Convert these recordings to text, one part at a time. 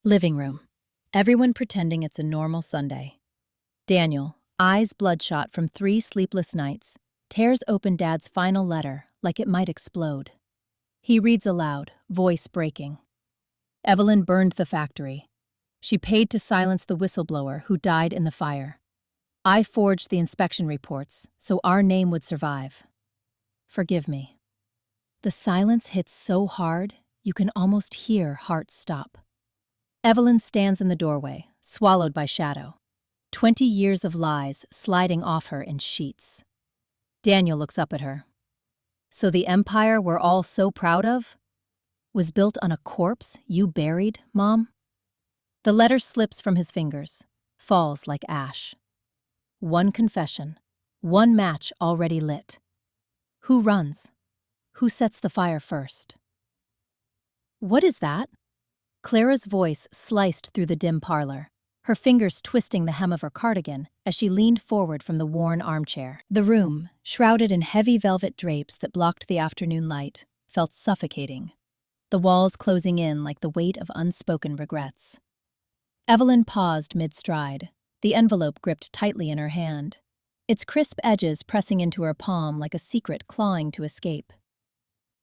Living room. Everyone pretending it's a normal Sunday. Daniel, eyes bloodshot from 3 sleepless nights, tears open Dad's final letter like it might explode. He reads aloud, voice breaking. Evelyn burned the factory. She paid to silence the whistleblower who died in the fire. I forged the inspection reports so our name would survive. Forgive me. The silence hits so hard, you can almost hear hearts stop. Evelyn stands in the doorway, swallowed by shadow. 20 years of lies sliding off her in sheets. Daniel looks up at her. So the empire we're all so proud of was built on a corpse you buried, Mom? The letter slips from his fingers, falls like ash. One confession, one match already lit. Who runs? Who sets the fire first? What is that? Clara's voice sliced through the dim parlor, her fingers twisting the hem of her cardigan as she leaned forward from the worn armchair. The room, shrouded in heavy velvet drapes that blocked the afternoon light, felt suffocating, the walls closing in like the weight of unspoken regrets. Evelyn paused mid-stride, the envelope gripped tightly in her hand, its crisp edges pressing into her palm like a secret clawing to escape.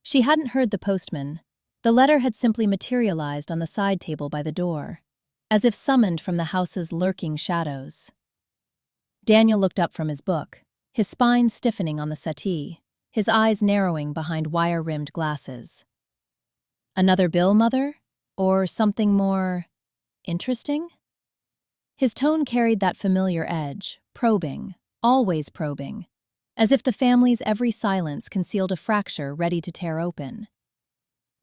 She hadn't heard the postman. The letter had simply materialized on the side table by the door, as if summoned from the house's lurking shadows. Daniel looked up from his book, his spine stiffening on the settee, his eyes narrowing behind wire-rimmed glasses. Another bill, Mother? Or something more interesting? His tone carried that familiar edge, probing, always probing, as if the family's every silence concealed a fracture ready to tear open.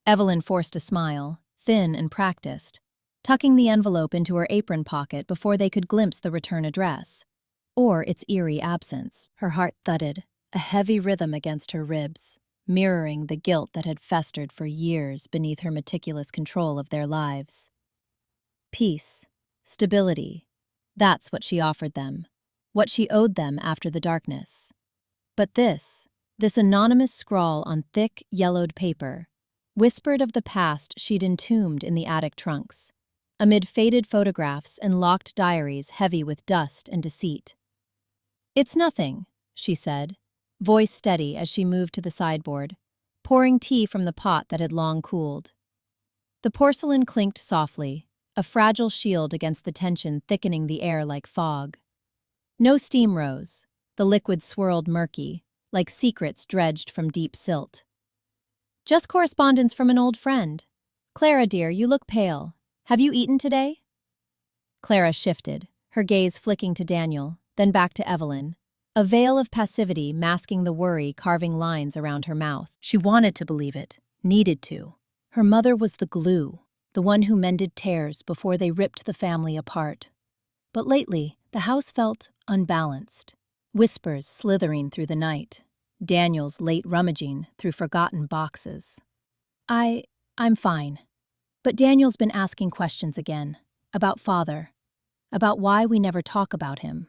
Evelyn forced a smile, thin and practiced, tucking the envelope into her apron pocket before they could glimpse the return address, or its eerie absence. Her heart thudded, a heavy rhythm against her ribs, mirroring the guilt that had festered for years beneath her meticulous control of their lives. Peace, stability, that's what she offered them, what she owed them after the darkness. But this anonymous scrawl on thick, yellowed paper, whispered of the past she'd entombed in the attic trunks, amid faded photographs and locked diaries heavy with dust and deceit. "It's nothing," she said, voice steady as she moved to the sideboard, pouring tea from the pot that had long cooled. The porcelain clinked softly, a fragile shield against the tension thickening the air like fog. No steam rose, the liquid swirled murky, like secrets dredged from deep silt. "Just correspondence from an old friend. Clara, dear, you look pale. Have you eaten today?" Clara shifted, her gaze flicking to Daniel, then back to Evelyn, a veil of passivity masking the worry carving lines around her mouth. She wanted to believe it, needed to. Her mother was the glue, the one who mended tears before they ripped the family apart. But lately, the house felt unbalanced, whispers slithering through the night, Daniel's late rummaging through forgotten boxes. I'm fine. But Daniel's been asking questions again, about Father, about why we never talk about him.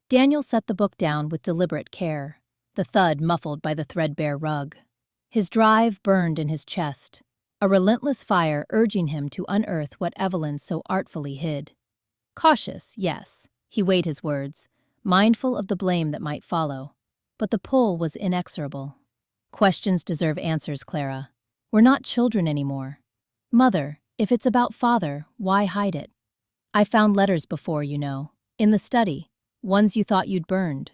Daniel set the book down with deliberate care, the thud muffled by the threadbare rug. His drive burned in his chest, a relentless fire urging him to unearth what Evelyn so artfully hid. Cautious, yes, he weighed his words, mindful of the blame that might follow. But the pull was inexorable. Questions deserve answers, Clara. We're not children anymore. Mother, if it's about Father, why hide it? I found letters before, you know, in the study, ones you thought you'd burned.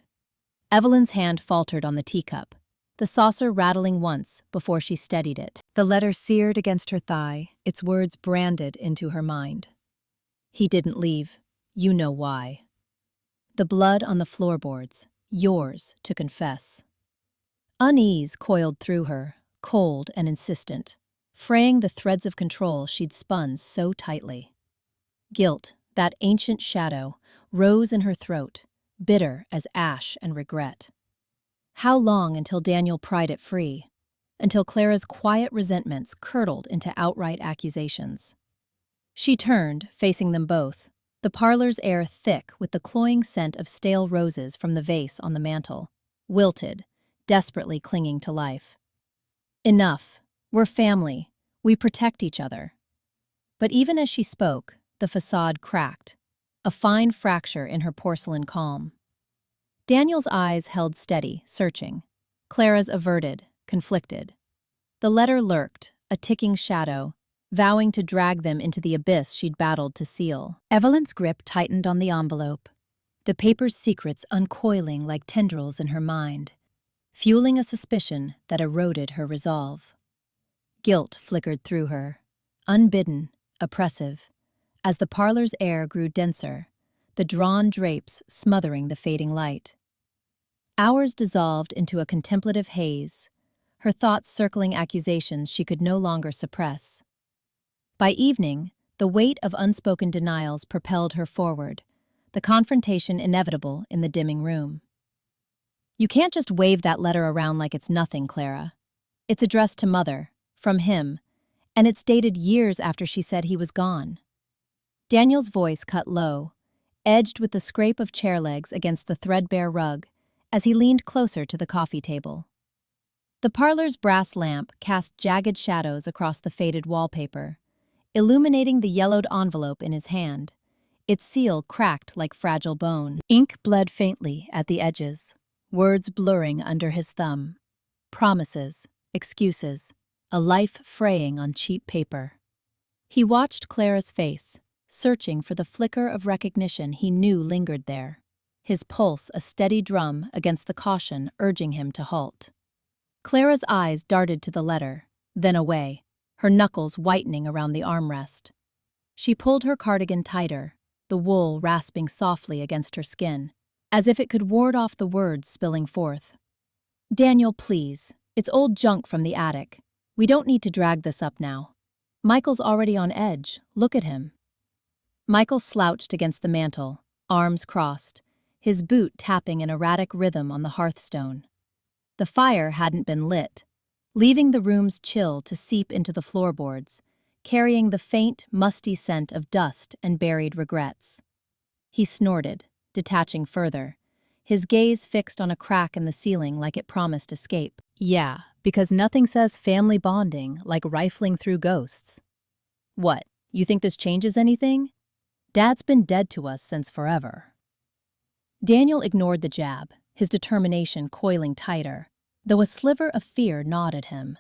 Evelyn's hand faltered on the teacup, the saucer rattling once before she steadied it. The letter seared against her thigh, its words branded into her mind. He didn't leave. You know why. The blood on the floorboards. Yours to confess. Unease coiled through her, cold and insistent, fraying the threads of control she'd spun so tightly. Guilt, that ancient shadow, rose in her throat, bitter as ash and regret. How long until Daniel pried it free? Until Clara's quiet resentments curdled into outright accusations. She turned, facing them both, the parlor's air thick with the cloying scent of stale roses from the vase on the mantel, wilted, desperately clinging to life. "Enough. We're family. We protect each other." But even as she spoke, the facade cracked, a fine fracture in her porcelain calm. Daniel's eyes held steady, searching. Clara's averted, conflicted. The letter lurked, a ticking shadow, vowing to drag them into the abyss she'd battled to seal. Evelyn's grip tightened on the envelope, the paper's secrets uncoiling like tendrils in her mind, fueling a suspicion that eroded her resolve. Guilt flickered through her, unbidden, oppressive, as the parlor's air grew denser, the drawn drapes smothering the fading light. Hours dissolved into a contemplative haze, her thoughts circling accusations she could no longer suppress. By evening, the weight of unspoken denials propelled her forward, the confrontation inevitable in the dimming room. "You can't just wave that letter around like it's nothing, Clara. It's addressed to Mother, from him, and it's dated years after she said he was gone." Daniel's voice cut low, edged with the scrape of chair legs against the threadbare rug, as he leaned closer to the coffee table. The parlor's brass lamp cast jagged shadows across the faded wallpaper, illuminating the yellowed envelope in his hand, its seal cracked like fragile bone. Ink bled faintly at the edges, words blurring under his thumb. Promises, excuses, a life fraying on cheap paper. He watched Clara's face, searching for the flicker of recognition he knew lingered there, his pulse a steady drum against the caution urging him to halt. Clara's eyes darted to the letter, then away, her knuckles whitening around the armrest. She pulled her cardigan tighter, the wool rasping softly against her skin, as if it could ward off the words spilling forth. "Daniel, please. It's old junk from the attic. We don't need to drag this up now. Michael's already on edge. Look at him." Michael slouched against the mantel, arms crossed, his boot tapping an erratic rhythm on the hearthstone. The fire hadn't been lit, leaving the room's chill to seep into the floorboards, carrying the faint, musty scent of dust and buried regrets. He snorted, detaching further, his gaze fixed on a crack in the ceiling like it promised escape. "Yeah, because nothing says family bonding like rifling through ghosts." "What, you think this changes anything? Dad's been dead to us since forever." Daniel ignored the jab, his determination coiling tighter, though a sliver of fear gnawed at him,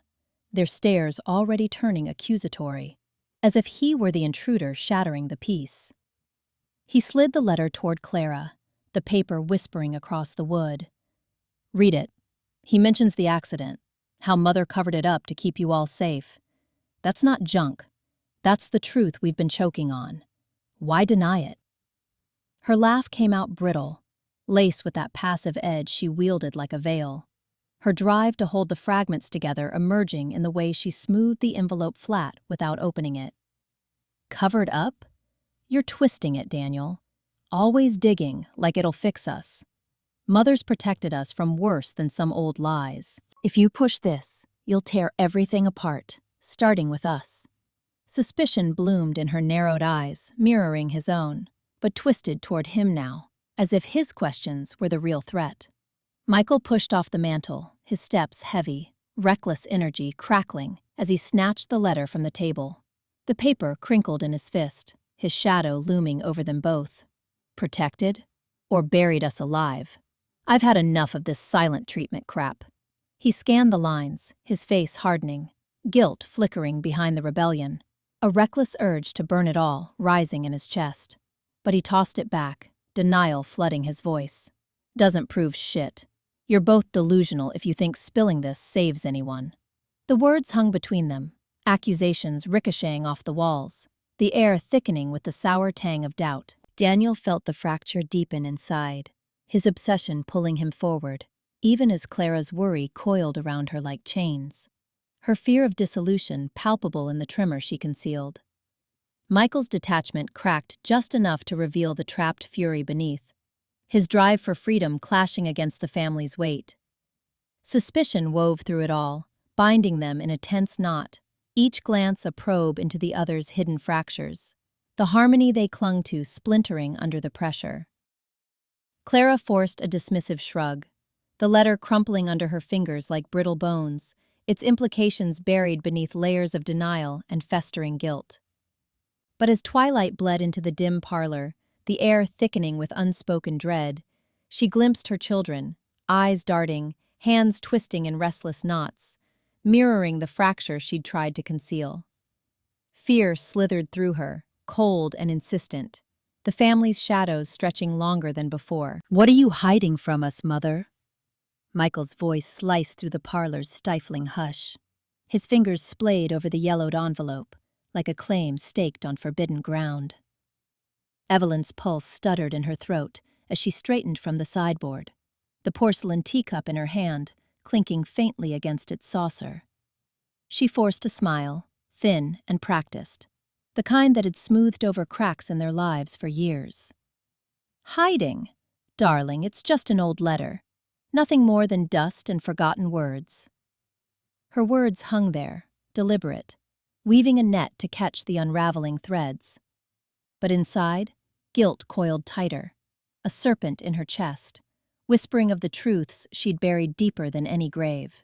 their stares already turning accusatory, as if he were the intruder shattering the peace. He slid the letter toward Clara, the paper whispering across the wood. "Read it. He mentions the accident, how Mother covered it up to keep you all safe. That's not junk. That's the truth we've been choking on. Why deny it?" Her laugh came out brittle, laced with that passive edge she wielded like a veil, her drive to hold the fragments together emerging in the way she smoothed the envelope flat without opening it. "Covered up? You're twisting it, Daniel. Always digging, like it'll fix us. Mother's protected us from worse than some old lies. If you push this, you'll tear everything apart, starting with us." Suspicion bloomed in her narrowed eyes, mirroring his own, but twisted toward him now, as if his questions were the real threat. Michael pushed off the mantel, his steps heavy, reckless energy crackling as he snatched the letter from the table. The paper crinkled in his fist, his shadow looming over them both. Protected? Or buried us alive? I've had enough of this silent treatment crap. He scanned the lines, his face hardening, guilt flickering behind the rebellion, a reckless urge to burn it all rising in his chest. But he tossed it back, denial flooding his voice. "Doesn't prove shit. You're both delusional if you think spilling this saves anyone." The words hung between them, accusations ricocheting off the walls, the air thickening with the sour tang of doubt. Daniel felt the fracture deepen inside, his obsession pulling him forward, even as Clara's worry coiled around her like chains, her fear of dissolution palpable in the tremor she concealed. Michael's detachment cracked just enough to reveal the trapped fury beneath, his drive for freedom clashing against the family's weight. Suspicion wove through it all, binding them in a tense knot, each glance a probe into the other's hidden fractures, the harmony they clung to splintering under the pressure. Clara forced a dismissive shrug, the letter crumpling under her fingers like brittle bones, its implications buried beneath layers of denial and festering guilt. But as twilight bled into the dim parlor, the air thickening with unspoken dread, she glimpsed her children, eyes darting, hands twisting in restless knots, mirroring the fracture she'd tried to conceal. Fear slithered through her, cold and insistent, the family's shadows stretching longer than before. "What are you hiding from us, Mother?" Michael's voice sliced through the parlor's stifling hush. His fingers splayed over the yellowed envelope, like a claim staked on forbidden ground. Evelyn's pulse stuttered in her throat as she straightened from the sideboard, the porcelain teacup in her hand, clinking faintly against its saucer. She forced a smile, thin and practiced, the kind that had smoothed over cracks in their lives for years. "Hiding? Darling, it's just an old letter. Nothing more than dust and forgotten words." Her words hung there, deliberate, weaving a net to catch the unraveling threads. But inside, guilt coiled tighter, a serpent in her chest, whispering of the truths she'd buried deeper than any grave.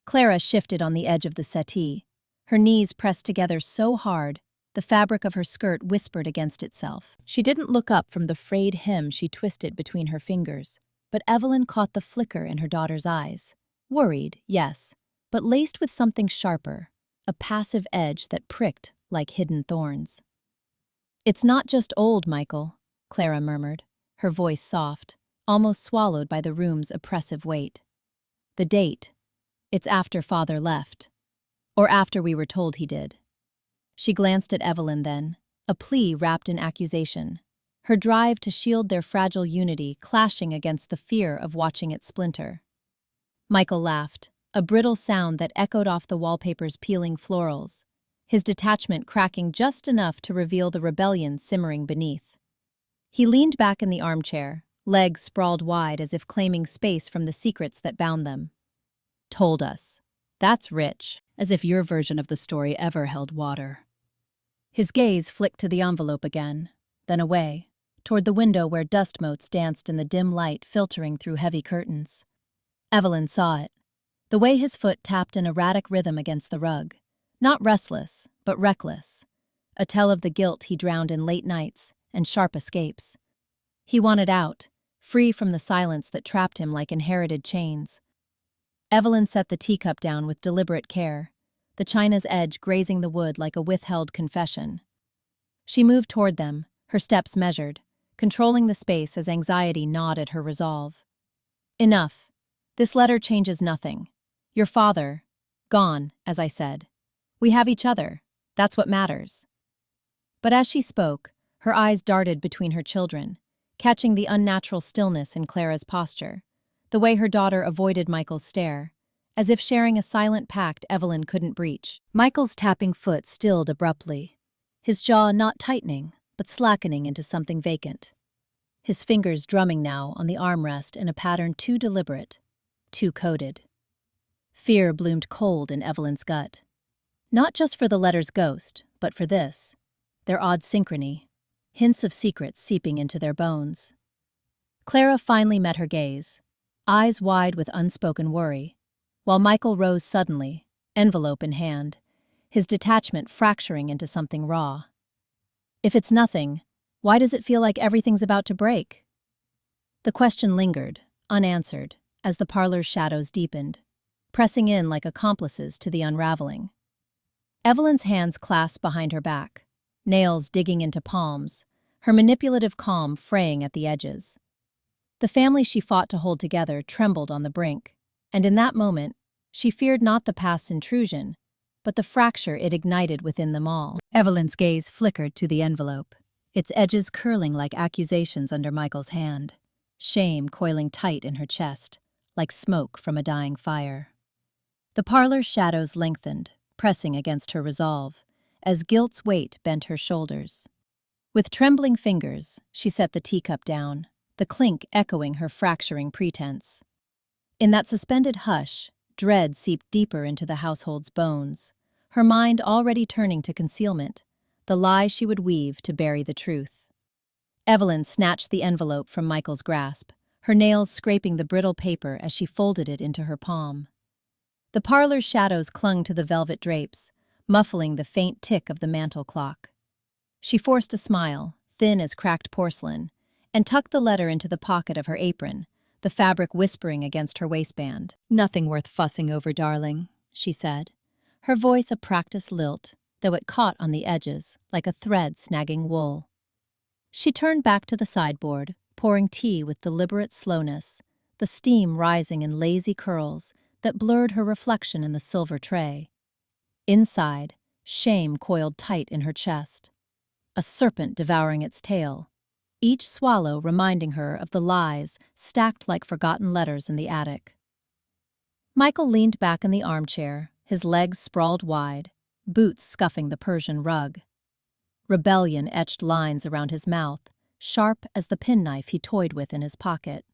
Clara shifted on the edge of the settee, her knees pressed together so hard the fabric of her skirt whispered against itself. She didn't look up from the frayed hem she twisted between her fingers, but Evelyn caught the flicker in her daughter's eyes. Worried, yes, but laced with something sharper, a passive edge that pricked like hidden thorns. "It's not just old, Michael," Clara murmured, her voice soft, almost swallowed by the room's oppressive weight. "The date. It's after Father left. Or after we were told he did." She glanced at Evelyn then, a plea wrapped in accusation, her drive to shield their fragile unity clashing against the fear of watching it splinter. Michael laughed, a brittle sound that echoed off the wallpaper's peeling florals, his detachment cracking just enough to reveal the rebellion simmering beneath. He leaned back in the armchair, legs sprawled wide as if claiming space from the secrets that bound them. "Told us. That's rich, as if your version of the story ever held water." His gaze flicked to the envelope again, then away, toward the window where dust motes danced in the dim light filtering through heavy curtains. Evelyn saw it, the way his foot tapped an erratic rhythm against the rug, not restless, but reckless, a tell of the guilt he drowned in late nights and sharp escapes. He wanted out, free from the silence that trapped him like inherited chains. Evelyn set the teacup down with deliberate care, the china's edge grazing the wood like a withheld confession. She moved toward them, her steps measured, controlling the space as anxiety gnawed at her resolve. "Enough. This letter changes nothing. Your father, gone, as I said. We have each other. That's what matters." But as she spoke, her eyes darted between her children, catching the unnatural stillness in Clara's posture, the way her daughter avoided Michael's stare, as if sharing a silent pact Evelyn couldn't breach. Michael's tapping foot stilled abruptly, his jaw not tightening, but slackening into something vacant. His fingers drumming now on the armrest in a pattern too deliberate, too coded. Fear bloomed cold in Evelyn's gut. Not just for the letter's ghost, but for this, their odd synchrony, hints of secrets seeping into their bones. Clara finally met her gaze, eyes wide with unspoken worry, while Michael rose suddenly, envelope in hand, his detachment fracturing into something raw. "If it's nothing, why does it feel like everything's about to break?" The question lingered, unanswered, as the parlor's shadows deepened, pressing in like accomplices to the unraveling. Evelyn's hands clasped behind her back, nails digging into palms, her manipulative calm fraying at the edges. The family she fought to hold together trembled on the brink, and in that moment, she feared not the past's intrusion, but the fracture it ignited within them all. Evelyn's gaze flickered to the envelope, its edges curling like accusations under Michael's hand, shame coiling tight in her chest, like smoke from a dying fire. The parlor's shadows lengthened, pressing against her resolve, as guilt's weight bent her shoulders. With trembling fingers, she set the teacup down, the clink echoing her fracturing pretense. In that suspended hush, dread seeped deeper into the household's bones, her mind already turning to concealment, the lie she would weave to bury the truth. Evelyn snatched the envelope from Michael's grasp, her nails scraping the brittle paper as she folded it into her palm. The parlor's shadows clung to the velvet drapes, muffling the faint tick of the mantel clock. She forced a smile, thin as cracked porcelain, and tucked the letter into the pocket of her apron, the fabric whispering against her waistband. "Nothing worth fussing over, darling," she said, her voice a practiced lilt, though it caught on the edges, like a thread snagging wool. She turned back to the sideboard, pouring tea with deliberate slowness, the steam rising in lazy curls that blurred her reflection in the silver tray. Inside, shame coiled tight in her chest, a serpent devouring its tail, each swallow reminding her of the lies stacked like forgotten letters in the attic. Michael leaned back in the armchair, his legs sprawled wide, boots scuffing the Persian rug. Rebellion etched lines around his mouth, sharp as the penknife he toyed with in his pocket.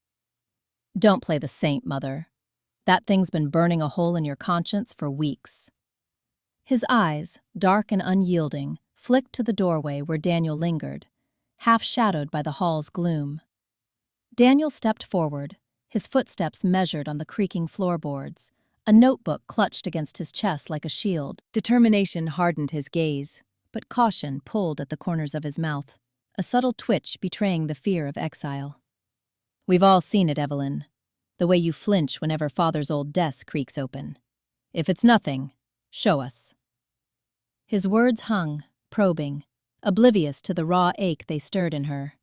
"Don't play the saint, Mother. That thing's been burning a hole in your conscience for weeks." His eyes, dark and unyielding, flicked to the doorway where Daniel lingered, half shadowed by the hall's gloom. Daniel stepped forward, his footsteps measured on the creaking floorboards, a notebook clutched against his chest like a shield. Determination hardened his gaze, but caution pulled at the corners of his mouth, a subtle twitch betraying the fear of exile. "We've all seen it, Evelyn. The way you flinch whenever Father's old desk creaks open. If it's nothing, show us." His words hung, probing, oblivious to the raw ache they stirred in her,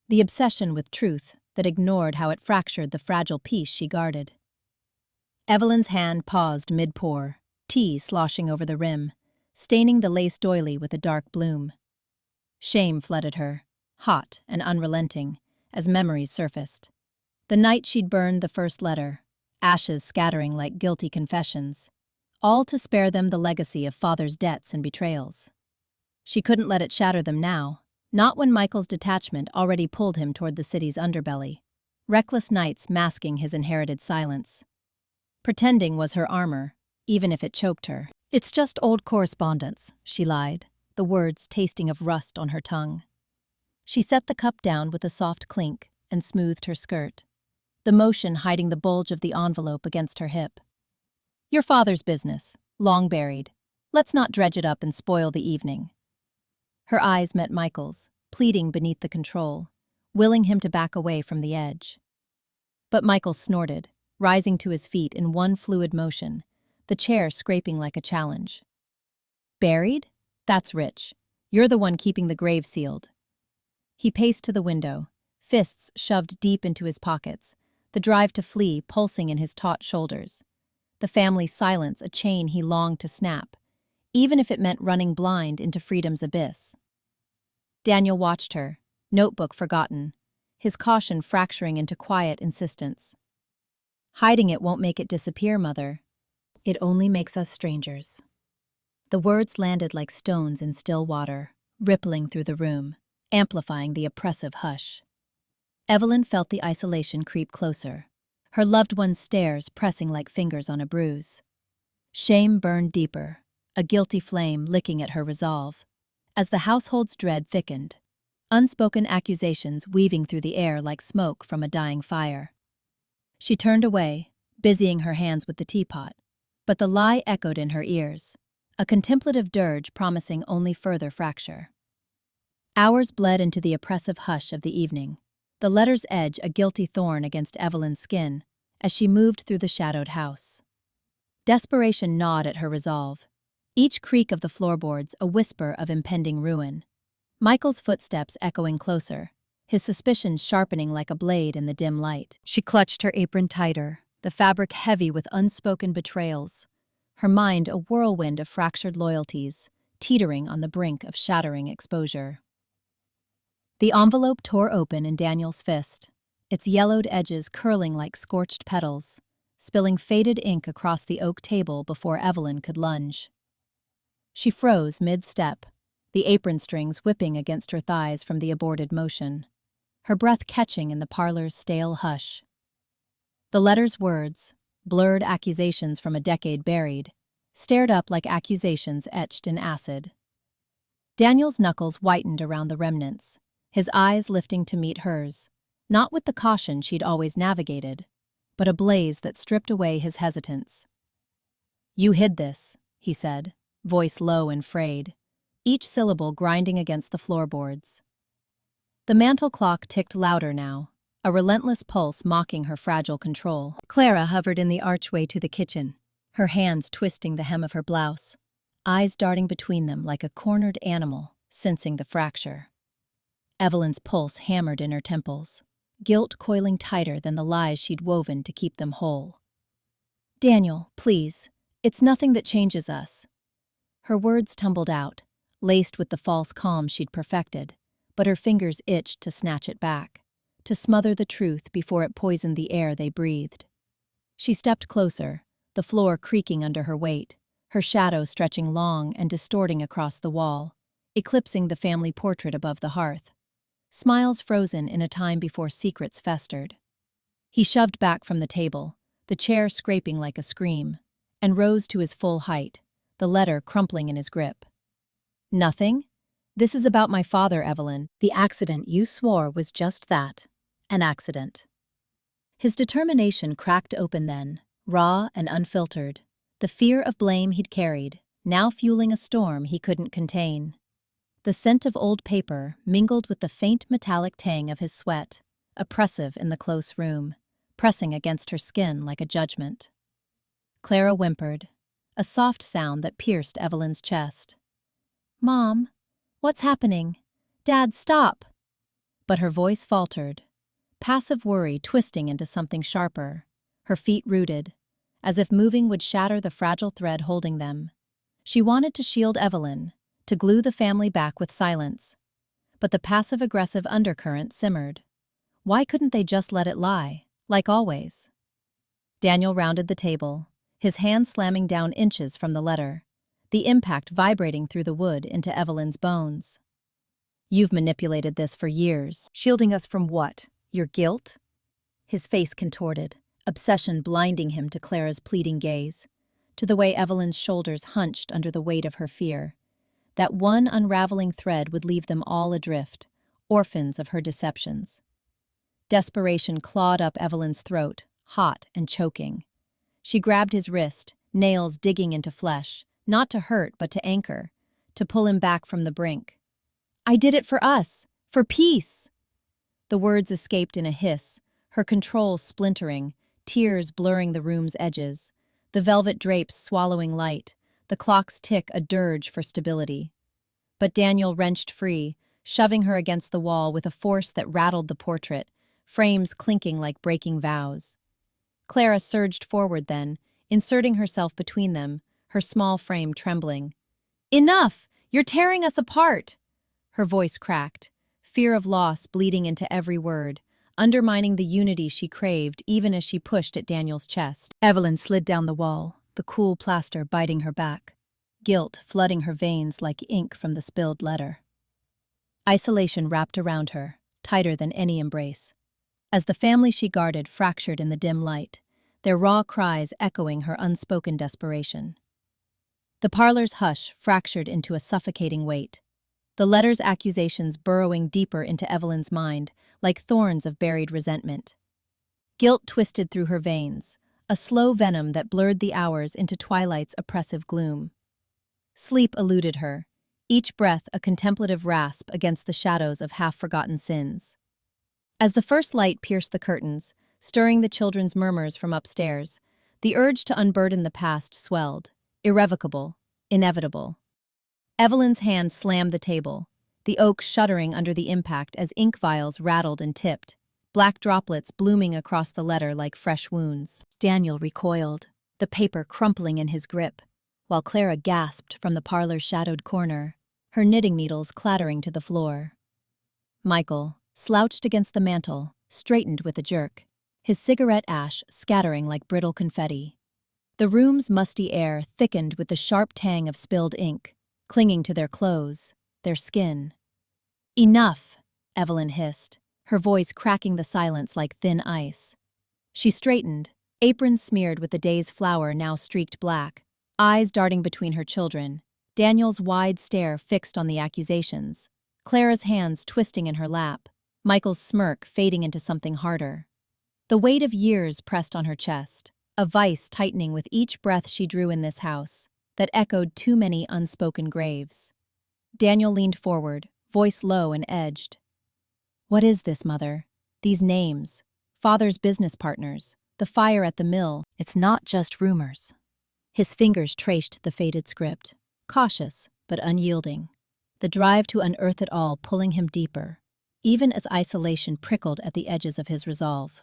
the obsession with truth that ignored how it fractured the fragile peace she guarded. Evelyn's hand paused mid-pour, tea sloshing over the rim, staining the lace doily with a dark bloom. Shame flooded her, hot and unrelenting, as memories surfaced. The night she'd burned the first letter, ashes scattering like guilty confessions, all to spare them the legacy of Father's debts and betrayals. She couldn't let it shatter them now, not when Michael's detachment already pulled him toward the city's underbelly, reckless nights masking his inherited silence. Pretending was her armor, even if it choked her. "It's just old correspondence," she lied, the words tasting of rust on her tongue. She set the cup down with a soft clink and smoothed her skirt, the motion hiding the bulge of the envelope against her hip. "Your father's business, long buried. Let's not dredge it up and spoil the evening." Her eyes met Michael's, pleading beneath the control, willing him to back away from the edge. But Michael snorted, rising to his feet in one fluid motion, the chair scraping like a challenge. "Buried? That's rich. You're the one keeping the grave sealed." He paced to the window, fists shoved deep into his pockets, the drive to flee pulsing in his taut shoulders. The family silence a chain he longed to snap, even if it meant running blind into freedom's abyss. Daniel watched her, notebook forgotten, his caution fracturing into quiet insistence. "Hiding it won't make it disappear, Mother. It only makes us strangers." The words landed like stones in still water, rippling through the room, amplifying the oppressive hush. Evelyn felt the isolation creep closer, her loved one's stares pressing like fingers on a bruise. Shame burned deeper, a guilty flame licking at her resolve. As the household's dread thickened, unspoken accusations weaving through the air like smoke from a dying fire. She turned away, busying her hands with the teapot, but the lie echoed in her ears, a contemplative dirge promising only further fracture. Hours bled into the oppressive hush of the evening, the letter's edge a guilty thorn against Evelyn's skin as she moved through the shadowed house. Desperation gnawed at her resolve, each creak of the floorboards a whisper of impending ruin. Michael's footsteps echoing closer, his suspicions sharpening like a blade in the dim light. She clutched her apron tighter, the fabric heavy with unspoken betrayals, her mind a whirlwind of fractured loyalties, teetering on the brink of shattering exposure. The envelope tore open in Daniel's fist, its yellowed edges curling like scorched petals, spilling faded ink across the oak table before Evelyn could lunge. She froze mid-step, the apron strings whipping against her thighs from the aborted motion, her breath catching in the parlor's stale hush. The letter's words, blurred accusations from a decade buried, stared up like accusations etched in acid. Daniel's knuckles whitened around the remnants, his eyes lifting to meet hers, not with the caution she'd always navigated, but a blaze that stripped away his hesitance. "You hid this," he said, voice low and frayed. each syllable grinding against the floorboards. The mantel clock ticked louder now, a relentless pulse mocking her fragile control. Clara hovered in the archway to the kitchen, her hands twisting the hem of her blouse, eyes darting between them like a cornered animal, sensing the fracture. Evelyn's pulse hammered in her temples, guilt coiling tighter than the lies she'd woven to keep them whole. "Daniel, please, it's nothing that changes us." Her words tumbled out, laced with the false calm she'd perfected, but her fingers itched to snatch it back, to smother the truth before it poisoned the air they breathed. She stepped closer, the floor creaking under her weight, her shadow stretching long and distorting across the wall, eclipsing the family portrait above the hearth. Smiles frozen in a time before secrets festered. He shoved back from the table, the chair scraping like a scream, and rose to his full height, the letter crumpling in his grip. "Nothing? This is about my father, Evelyn. The accident you swore was just that, an accident." His determination cracked open then, raw and unfiltered, the fear of blame he'd carried, now fueling a storm he couldn't contain. The scent of old paper mingled with the faint metallic tang of his sweat, oppressive in the close room, pressing against her skin like a judgment. Clara whimpered, a soft sound that pierced Evelyn's chest. "Mom, what's happening? Dad, stop!" But her voice faltered, passive worry twisting into something sharper, her feet rooted, as if moving would shatter the fragile thread holding them. She wanted to shield Evelyn, to glue the family back with silence. But the passive-aggressive undercurrent simmered. Why couldn't they just let it lie, like always? Daniel rounded the table, his hand slamming down inches from the letter, the impact vibrating through the wood into Evelyn's bones. "You've manipulated this for years. Shielding us from what? Your guilt?" His face contorted, obsession blinding him to Clara's pleading gaze, to the way Evelyn's shoulders hunched under the weight of her fear. That one unraveling thread would leave them all adrift, orphans of her deceptions. Desperation clawed up Evelyn's throat, hot and choking. She grabbed his wrist, nails digging into flesh, not to hurt but to anchor, to pull him back from the brink. "I did it for us, for peace!" The words escaped in a hiss, her control splintering, tears blurring the room's edges, the velvet drapes swallowing light, the clock's tick a dirge for stability. But Daniel wrenched free, shoving her against the wall with a force that rattled the portrait, frames clinking like breaking vows. Clara surged forward then, inserting herself between them, her small frame trembling. "Enough! You're tearing us apart!" Her voice cracked, fear of loss bleeding into every word, undermining the unity she craved even as she pushed at Daniel's chest. Evelyn slid down the wall, the cool plaster biting her back, guilt flooding her veins like ink from the spilled letter. Isolation wrapped around her, tighter than any embrace. As the family she guarded fractured in the dim light, their raw cries echoing her unspoken desperation. The parlor's hush fractured into a suffocating weight, the letter's accusations burrowing deeper into Evelyn's mind like thorns of buried resentment. Guilt twisted through her veins, a slow venom that blurred the hours into twilight's oppressive gloom. Sleep eluded her, each breath a contemplative rasp against the shadows of half-forgotten sins. As the first light pierced the curtains, stirring the children's murmurs from upstairs, the urge to unburden the past swelled, irrevocable, inevitable. Evelyn's hand slammed the table, the oak shuddering under the impact as ink vials rattled and tipped, black droplets blooming across the letter like fresh wounds. Daniel recoiled, the paper crumpling in his grip, while Clara gasped from the parlor's shadowed corner, her knitting needles clattering to the floor. Michael, slouched against the mantel, straightened with a jerk, his cigarette ash scattering like brittle confetti. The room's musty air thickened with the sharp tang of spilled ink, clinging to their clothes, their skin. "Enough!" Evelyn hissed, her voice cracking the silence like thin ice. She straightened, apron smeared with the day's flour now streaked black, eyes darting between her children, Daniel's wide stare fixed on the accusations, Clara's hands twisting in her lap, Michael's smirk fading into something harder. The weight of years pressed on her chest, a vice tightening with each breath she drew in this house, that echoed too many unspoken graves. Daniel leaned forward, voice low and edged. What is this, Mother? These names. Father's business partners. The fire at the mill. It's not just rumors. His fingers traced the faded script. Cautious, but unyielding. The drive to unearth it all pulling him deeper, even as isolation prickled at the edges of his resolve.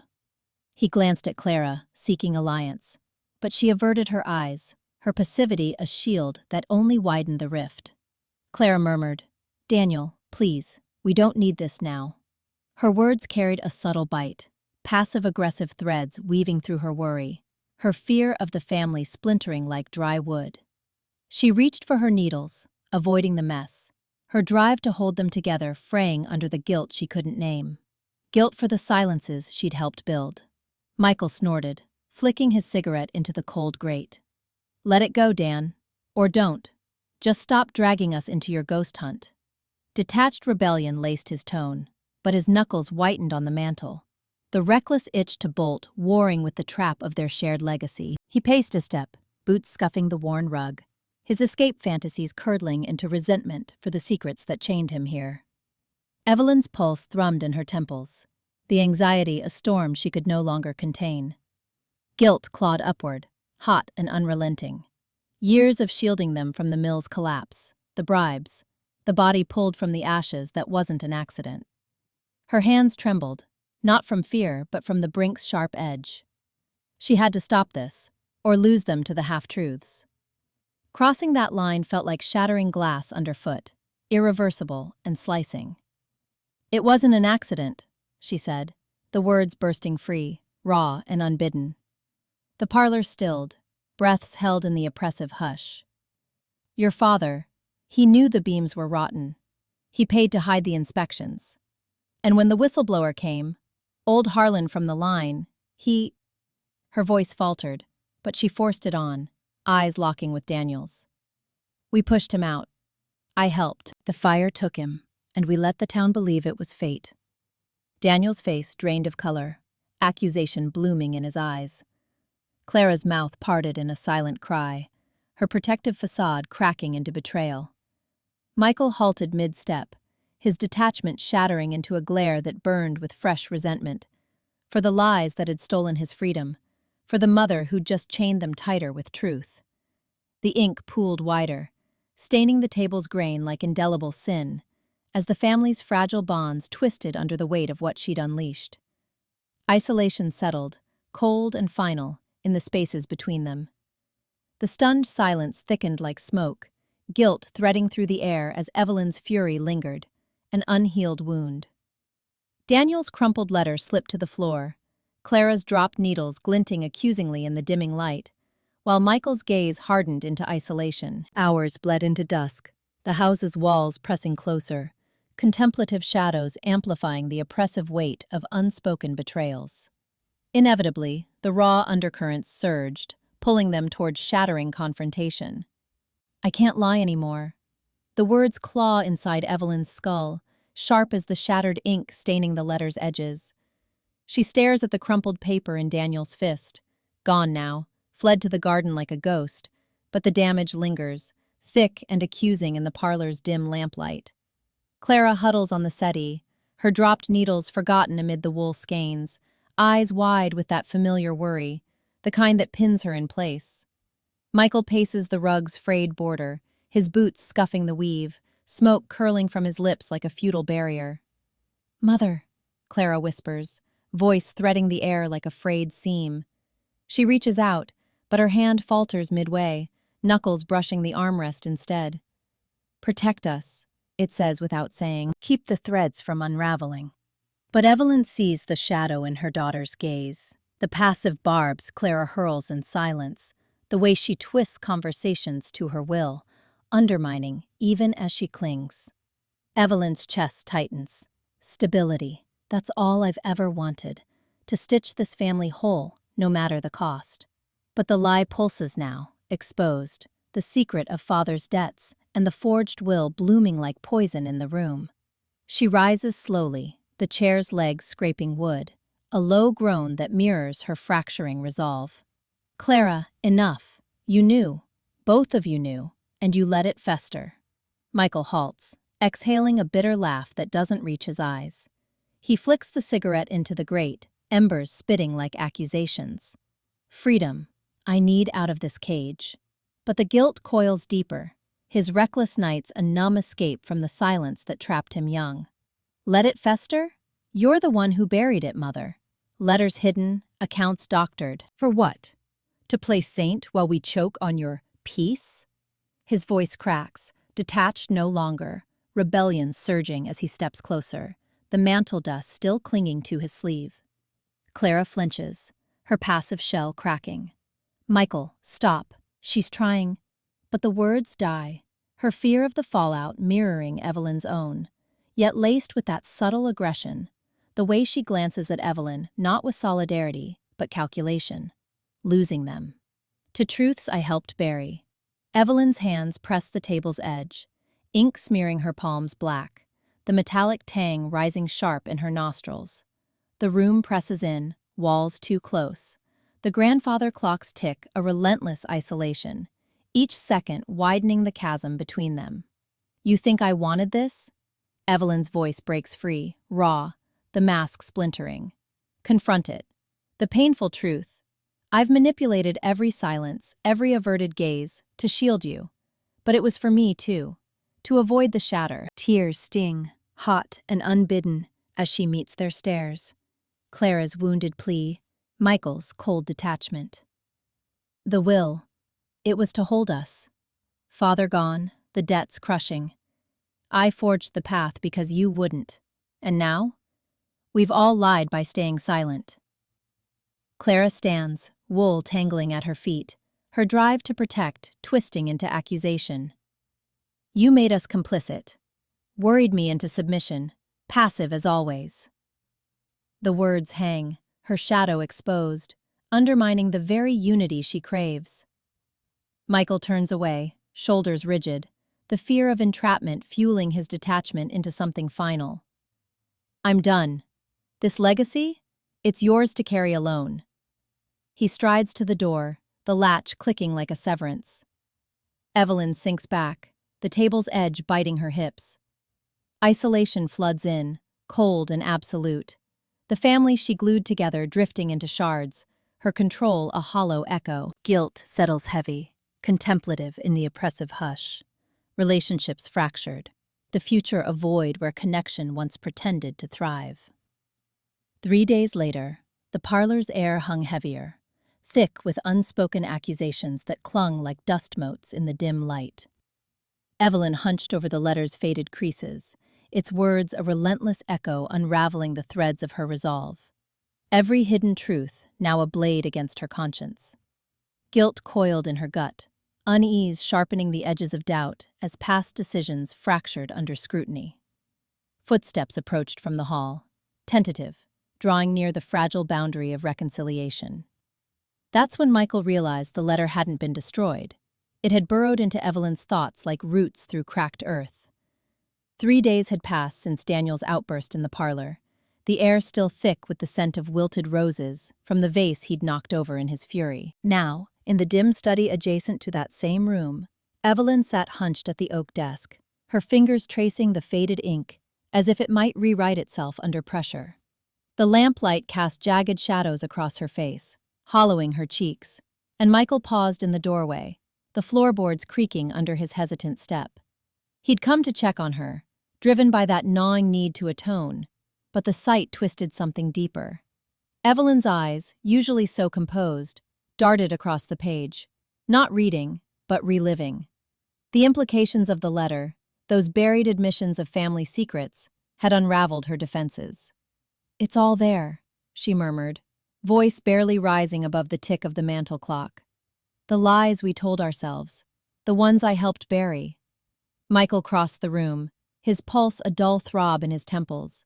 He glanced at Clara, seeking alliance. But she averted her eyes, her passivity a shield that only widened the rift. Clara murmured, Daniel, please, we don't need this now. Her words carried a subtle bite, passive-aggressive threads weaving through her worry, her fear of the family splintering like dry wood. She reached for her needles, avoiding the mess, her drive to hold them together fraying under the guilt she couldn't name. Guilt for the silences she'd helped build. Michael snorted, flicking his cigarette into the cold grate. Let it go, Dan. Or don't. Just stop dragging us into your ghost hunt. Detached rebellion laced his tone, but his knuckles whitened on the mantel, the reckless itch to bolt warring with the trap of their shared legacy. He paced a step, boots scuffing the worn rug, his escape fantasies curdling into resentment for the secrets that chained him here. Evelyn's pulse thrummed in her temples, the anxiety a storm she could no longer contain. Guilt clawed upward, hot and unrelenting. Years of shielding them from the mill's collapse, the bribes, the body pulled from the ashes that wasn't an accident. Her hands trembled, not from fear but from the brink's sharp edge. She had to stop this, or lose them to the half-truths. Crossing that line felt like shattering glass underfoot, irreversible and slicing. It wasn't an accident, she said, the words bursting free, raw and unbidden. The parlor stilled, breaths held in the oppressive hush. Your father, he knew the beams were rotten. He paid to hide the inspections. And when the whistleblower came, old Harlan from the line, Her voice faltered, but she forced it on, eyes locking with Daniel's. We pushed him out. I helped. The fire took him, and we let the town believe it was fate. Daniel's face drained of color, accusation blooming in his eyes. Clara's mouth parted in a silent cry, her protective facade cracking into betrayal. Michael halted mid-step, his detachment shattering into a glare that burned with fresh resentment. For the lies that had stolen his freedom, for the mother who'd just chained them tighter with truth. The ink pooled wider, staining the table's grain like indelible sin, as the family's fragile bonds twisted under the weight of what she'd unleashed. Isolation settled, cold and final, in the spaces between them. The stunned silence thickened like smoke, guilt threading through the air as Evelyn's fury lingered, an unhealed wound. Daniel's crumpled letter slipped to the floor, Clara's dropped needles glinting accusingly in the dimming light, while Michael's gaze hardened into isolation. Hours bled into dusk, the house's walls pressing closer, contemplative shadows amplifying the oppressive weight of unspoken betrayals. Inevitably, the raw undercurrents surged, pulling them toward shattering confrontation. I can't lie anymore. The words claw inside Evelyn's skull, sharp as the shattered ink staining the letter's edges. She stares at the crumpled paper in Daniel's fist, gone now, fled to the garden like a ghost, but the damage lingers, thick and accusing in the parlor's dim lamplight. Clara huddles on the settee, her dropped needles forgotten amid the wool skeins, eyes wide with that familiar worry, the kind that pins her in place. Michael paces the rug's frayed border, his boots scuffing the weave, smoke curling from his lips like a futile barrier. Mother, Clara whispers, voice threading the air like a frayed seam. She reaches out, but her hand falters midway, knuckles brushing the armrest instead. Protect us, it says without saying. Keep the threads from unraveling. But Evelyn sees the shadow in her daughter's gaze, the passive barbs Clara hurls in silence, the way she twists conversations to her will, undermining even as she clings. Evelyn's chest tightens. Stability. That's all I've ever wanted. To stitch this family whole, no matter the cost. But the lie pulses now, exposed, the secret of father's debts and the forged will blooming like poison in the room. She rises slowly, the chair's legs scraping wood, a low groan that mirrors her fracturing resolve. Clara, enough. You knew. Both of you knew, and you let it fester. Michael halts, exhaling a bitter laugh that doesn't reach his eyes. He flicks the cigarette into the grate, embers spitting like accusations. Freedom. I need out of this cage. But the guilt coils deeper, his reckless nights a numb escape from the silence that trapped him young. Let it fester? You're the one who buried it, Mother. Letters hidden, accounts doctored. For what? To play saint while we choke on your peace? His voice cracks, detached no longer, rebellion surging as he steps closer, the mantle dust still clinging to his sleeve. Clara flinches, her passive shell cracking. Michael, stop. She's trying. But the words die, her fear of the fallout mirroring Evelyn's own, yet laced with that subtle aggression, the way she glances at Evelyn not with solidarity, but calculation. Losing them. To truths I helped bury. Evelyn's hands press the table's edge, ink smearing her palms black, the metallic tang rising sharp in her nostrils. The room presses in, walls too close. The grandfather clocks tick a relentless isolation, each second widening the chasm between them. You think I wanted this? Evelyn's voice breaks free, raw, the mask splintering. Confront it. The painful truth. I've manipulated every silence, every averted gaze, to shield you. But it was for me, too. To avoid the shatter. Tears sting, hot and unbidden, as she meets their stares. Clara's wounded plea, Michael's cold detachment. The will. It was to hold us. Father gone, the debts crushing. I forged the path because you wouldn't. And now? We've all lied by staying silent. Clara stands, wool tangling at her feet, her drive to protect twisting into accusation. You made us complicit. Worried me into submission, passive as always. The words hang, her shadow exposed, undermining the very unity she craves. Michael turns away, shoulders rigid, the fear of entrapment fueling his detachment into something final. I'm done. This legacy? It's yours to carry alone. He strides to the door, the latch clicking like a severance. Evelyn sinks back, the table's edge biting her hips. Isolation floods in, cold and absolute. The family she glued together drifting into shards, her control a hollow echo. Guilt settles heavy, contemplative in the oppressive hush. Relationships fractured, the future a void where connection once pretended to thrive. 3 days later, the parlor's air hung heavier, thick with unspoken accusations that clung like dust motes in the dim light. Evelyn hunched over the letter's faded creases, its words a relentless echo unraveling the threads of her resolve. Every hidden truth now a blade against her conscience. Guilt coiled in her gut, unease sharpening the edges of doubt as past decisions fractured under scrutiny. Footsteps approached from the hall, tentative, drawing near the fragile boundary of reconciliation. That's when Michael realized the letter hadn't been destroyed. It had burrowed into Evelyn's thoughts like roots through cracked earth. 3 days had passed since Daniel's outburst in the parlor, the air still thick with the scent of wilted roses from the vase he'd knocked over in his fury. Now, in the dim study adjacent to that same room, Evelyn sat hunched at the oak desk, her fingers tracing the faded ink, as if it might rewrite itself under pressure. The lamplight cast jagged shadows across her face, hollowing her cheeks, and Michael paused in the doorway, the floorboards creaking under his hesitant step. He'd come to check on her, driven by that gnawing need to atone, but the sight twisted something deeper. Evelyn's eyes, usually so composed, darted across the page, not reading, but reliving. The implications of the letter, those buried admissions of family secrets, had unraveled her defenses. It's all there, she murmured, voice barely rising above the tick of the mantel clock. The lies we told ourselves, the ones I helped bury. Michael crossed the room, his pulse a dull throb in his temples.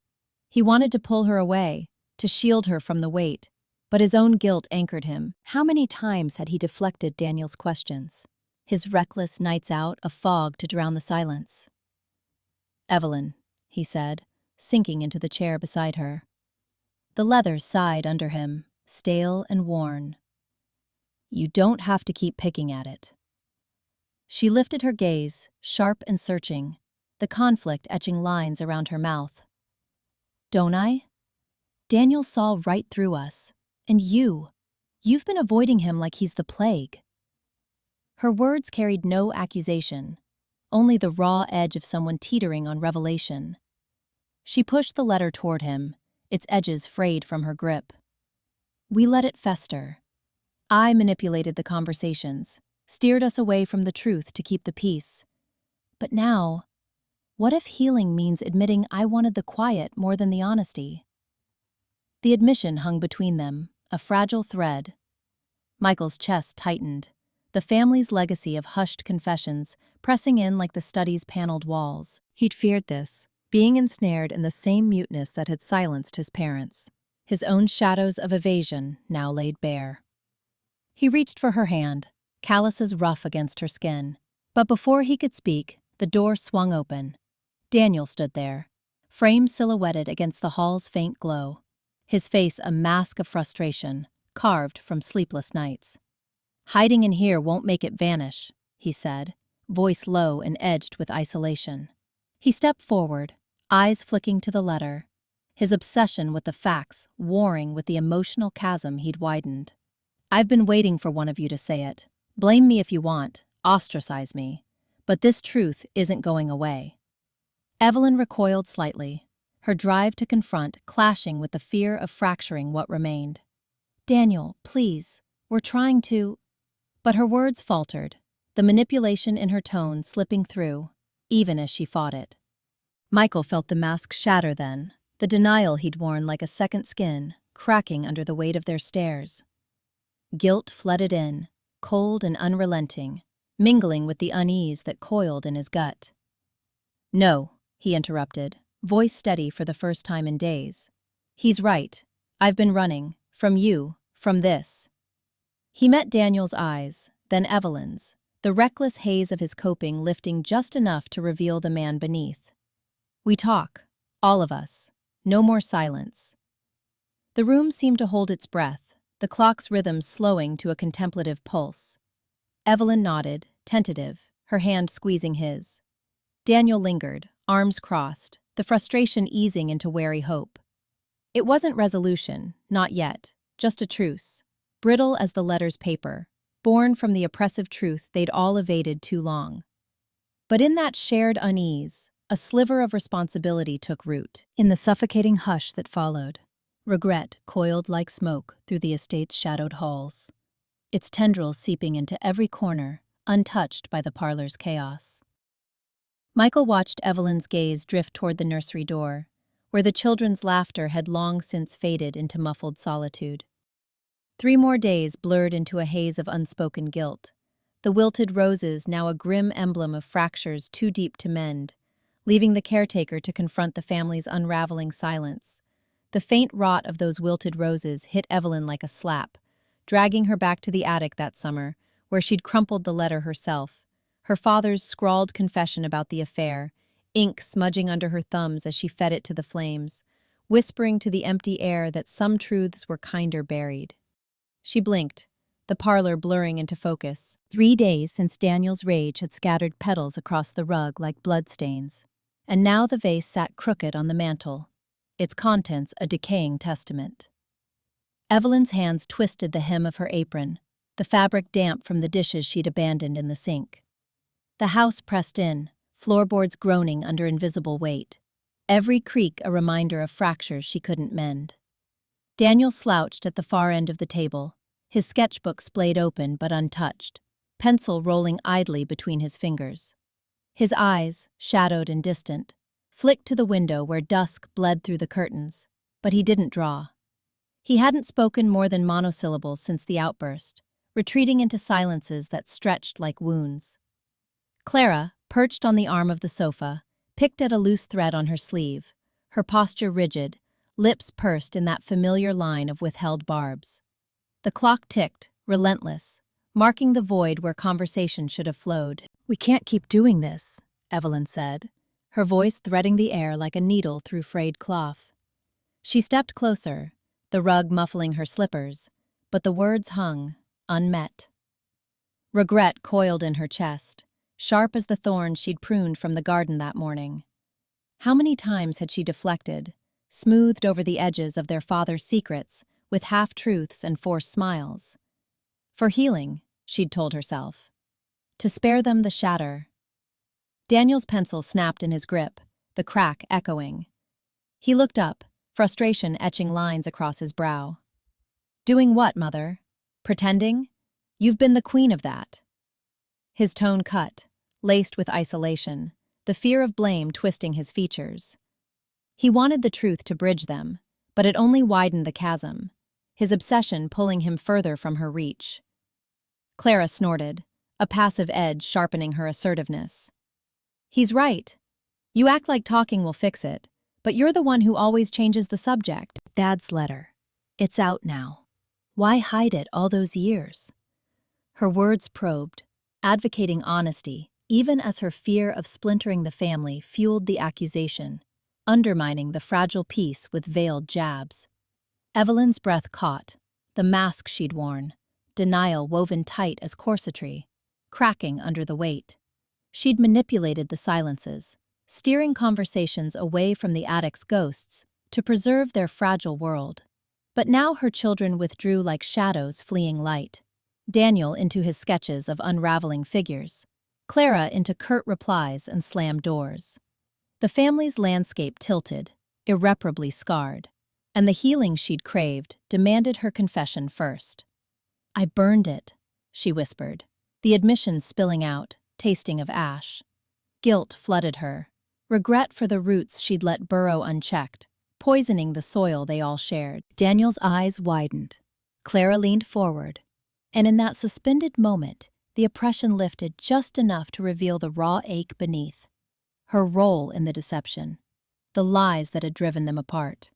He wanted to pull her away, to shield her from the weight, but his own guilt anchored him. How many times had he deflected Daniel's questions? His reckless nights out a fog to drown the silence. Evelyn, he said, sinking into the chair beside her. The leather sighed under him, stale and worn. You don't have to keep picking at it. She lifted her gaze, sharp and searching, the conflict etching lines around her mouth. "Don't I? Daniel saw right through us. And you've been avoiding him like he's the plague." Her words carried no accusation, only the raw edge of someone teetering on revelation. She pushed the letter toward him, its edges frayed from her grip. "We let it fester. I manipulated the conversations, steered us away from the truth to keep the peace. But now, what if healing means admitting I wanted the quiet more than the honesty?" The admission hung between them, a fragile thread. Michael's chest tightened, the family's legacy of hushed confessions pressing in like the study's paneled walls. He'd feared this, being ensnared in the same muteness that had silenced his parents. His own shadows of evasion now laid bare. He reached for her hand, calluses rough against her skin. But before he could speak, the door swung open. Daniel stood there, frame silhouetted against the hall's faint glow, his face a mask of frustration, carved from sleepless nights. "Hiding in here won't make it vanish," he said, voice low and edged with isolation. He stepped forward, eyes flicking to the letter, his obsession with the facts warring with the emotional chasm he'd widened. "I've been waiting for one of you to say it. Blame me if you want, ostracize me. But this truth isn't going away." Evelyn recoiled slightly, her drive to confront clashing with the fear of fracturing what remained. "Daniel, please, we're trying to—" But her words faltered, the manipulation in her tone slipping through, even as she fought it. Michael felt the mask shatter then, the denial he'd worn like a second skin, cracking under the weight of their stares. Guilt flooded in, cold and unrelenting, mingling with the unease that coiled in his gut. "No," he interrupted, voice steady for the first time in days. "He's right. I've been running, from you, from this." He met Daniel's eyes, then Evelyn's, the reckless haze of his coping lifting just enough to reveal the man beneath. "We talk, all of us. No more silence." The room seemed to hold its breath, the clock's rhythm slowing to a contemplative pulse. Evelyn nodded, tentative, her hand squeezing his. Daniel lingered, arms crossed, the frustration easing into wary hope. It wasn't resolution, not yet, just a truce, brittle as the letter's paper, born from the oppressive truth they'd all evaded too long. But in that shared unease, a sliver of responsibility took root. In the suffocating hush that followed, regret coiled like smoke through the estate's shadowed halls, its tendrils seeping into every corner, untouched by the parlor's chaos. Michael watched Evelyn's gaze drift toward the nursery door, where the children's laughter had long since faded into muffled solitude. 3 more days blurred into a haze of unspoken guilt, the wilted roses now a grim emblem of fractures too deep to mend, leaving the caretaker to confront the family's unraveling silence. The faint rot of those wilted roses hit Evelyn like a slap, dragging her back to the attic that summer, where she'd crumpled the letter herself, her father's scrawled confession about the affair, ink smudging under her thumbs as she fed it to the flames, whispering to the empty air that some truths were kinder buried. She blinked, the parlor blurring into focus. 3 days since Daniel's rage had scattered petals across the rug like bloodstains, and now the vase sat crooked on the mantel, its contents a decaying testament. Evelyn's hands twisted the hem of her apron, the fabric damp from the dishes she'd abandoned in the sink. The house pressed in, floorboards groaning under invisible weight, every creak a reminder of fractures she couldn't mend. Daniel slouched at the far end of the table, his sketchbook splayed open but untouched, pencil rolling idly between his fingers. His eyes, shadowed and distant, flicked to the window where dusk bled through the curtains, but he didn't draw. He hadn't spoken more than monosyllables since the outburst, retreating into silences that stretched like wounds. Clara, perched on the arm of the sofa, picked at a loose thread on her sleeve, her posture rigid, lips pursed in that familiar line of withheld barbs. The clock ticked, relentless, marking the void where conversation should have flowed. "We can't keep doing this," Evelyn said, her voice threading the air like a needle through frayed cloth. She stepped closer, the rug muffling her slippers, but the words hung, unmet. Regret coiled in her chest, sharp as the thorns she'd pruned from the garden that morning. How many times had she deflected, smoothed over the edges of their father's secrets with half-truths and forced smiles? For healing, she'd told herself. To spare them the shatter. Daniel's pencil snapped in his grip, the crack echoing. He looked up, frustration etching lines across his brow. Doing what, Mother? Pretending? You've been the queen of that. His tone cut, laced with isolation, the fear of blame twisting his features. He wanted the truth to bridge them, but it only widened the chasm, his obsession pulling him further from her reach. Clara snorted, a passive edge sharpening her assertiveness. He's right. You act like talking will fix it, but you're the one who always changes the subject. Dad's letter. It's out now. Why hide it all those years? Her words probed, advocating honesty, even as her fear of splintering the family fueled the accusation, undermining the fragile peace with veiled jabs. Evelyn's breath caught, the mask she'd worn, denial woven tight as corsetry, cracking under the weight. She'd manipulated the silences, steering conversations away from the attic's ghosts to preserve their fragile world. But now her children withdrew like shadows fleeing light. Daniel into his sketches of unraveling figures, Clara into curt replies and slammed doors. The family's landscape tilted, irreparably scarred, and the healing she'd craved demanded her confession first. I burned it, she whispered, the admission spilling out, tasting of ash. Guilt flooded her, regret for the roots she'd let burrow unchecked, poisoning the soil they all shared. Daniel's eyes widened. Clara leaned forward, and in that suspended moment, the oppression lifted just enough to reveal the raw ache beneath. Her role in the deception, the lies that had driven them apart.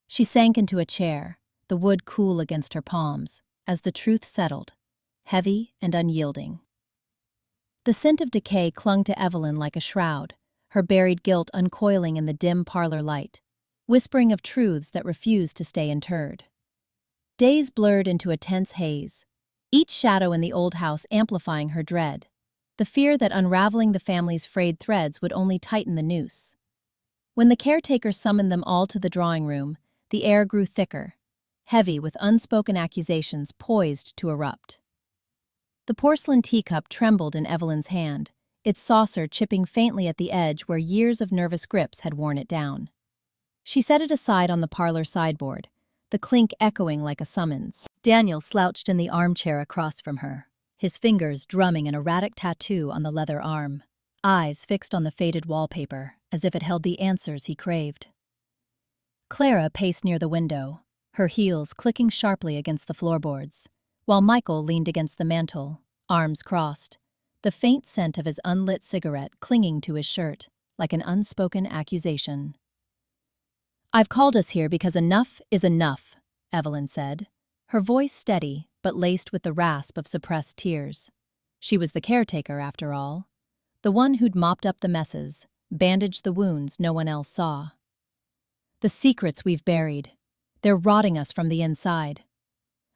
She sank into a chair, the wood cool against her palms, as the truth settled, heavy and unyielding. The scent of decay clung to Evelyn like a shroud, her buried guilt uncoiling in the dim parlor light, whispering of truths that refused to stay interred. Days blurred into a tense haze, each shadow in the old house amplifying her dread, the fear that unraveling the family's frayed threads would only tighten the noose. When the caretaker summoned them all to the drawing room, the air grew thicker, heavy with unspoken accusations poised to erupt. The porcelain teacup trembled in Evelyn's hand, its saucer chipping faintly at the edge where years of nervous grips had worn it down. She set it aside on the parlor sideboard, the clink echoing like a summons. Daniel slouched in the armchair across from her, his fingers drumming an erratic tattoo on the leather arm, eyes fixed on the faded wallpaper, as if it held the answers he craved. Clara paced near the window, her heels clicking sharply against the floorboards, while Michael leaned against the mantel, arms crossed, the faint scent of his unlit cigarette clinging to his shirt like an unspoken accusation. I've called us here because enough is enough, Evelyn said, her voice steady but laced with the rasp of suppressed tears. She was the caretaker, after all, the one who'd mopped up the messes, bandaged the wounds no one else saw. The secrets we've buried, they're rotting us from the inside.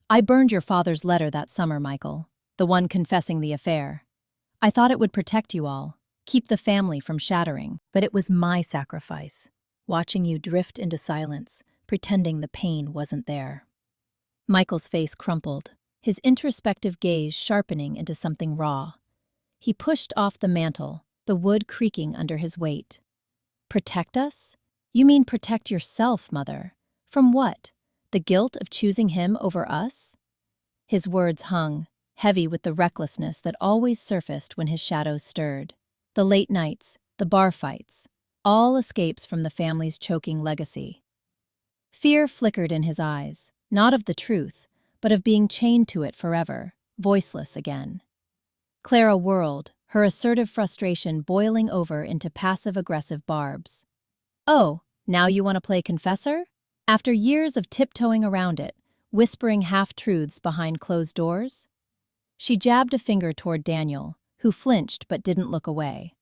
I burned your father's letter that summer, Michael, the one confessing the affair. I thought it would protect you all, keep the family from shattering, but it was my sacrifice, watching you drift into silence, pretending the pain wasn't there. Michael's face crumpled, his introspective gaze sharpening into something raw. He pushed off the mantel, the wood creaking under his weight. Protect us? You mean protect yourself, Mother. From what? The guilt of choosing him over us? His words hung, heavy with the recklessness that always surfaced when his shadows stirred. The late nights, the bar fights, all escapes from the family's choking legacy. Fear flickered in his eyes, not of the truth, but of being chained to it forever, voiceless again. Clara whirled, her assertive frustration boiling over into passive-aggressive barbs. Oh, now you want to play confessor? After years of tiptoeing around it, whispering half-truths behind closed doors? She jabbed a finger toward Daniel, who flinched but didn't look away.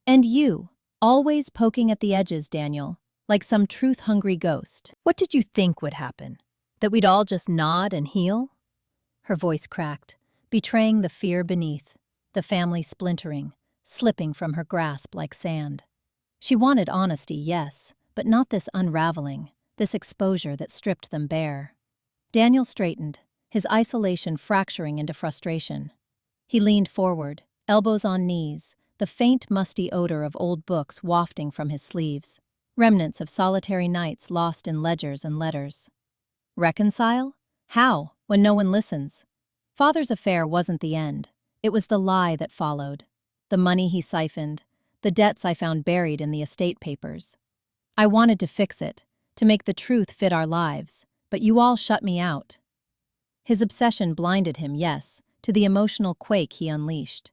And you, always poking at the edges, Daniel, like some truth-hungry ghost. What did you think would happen? That we'd all just nod and heal? Her voice cracked, betraying the fear beneath, the family splintering, slipping from her grasp like sand. She wanted honesty, yes, but not this unraveling, this exposure that stripped them bare. Daniel straightened, his isolation fracturing into frustration. He leaned forward, elbows on knees, the faint, musty odor of old books wafting from his sleeves, remnants of solitary nights lost in ledgers and letters. Reconcile? How, when no one listens? Father's affair wasn't the end. It was the lie that followed. The money he siphoned, the debts I found buried in the estate papers. I wanted to fix it, to make the truth fit our lives, but you all shut me out. His obsession blinded him, yes, to the emotional quake he unleashed.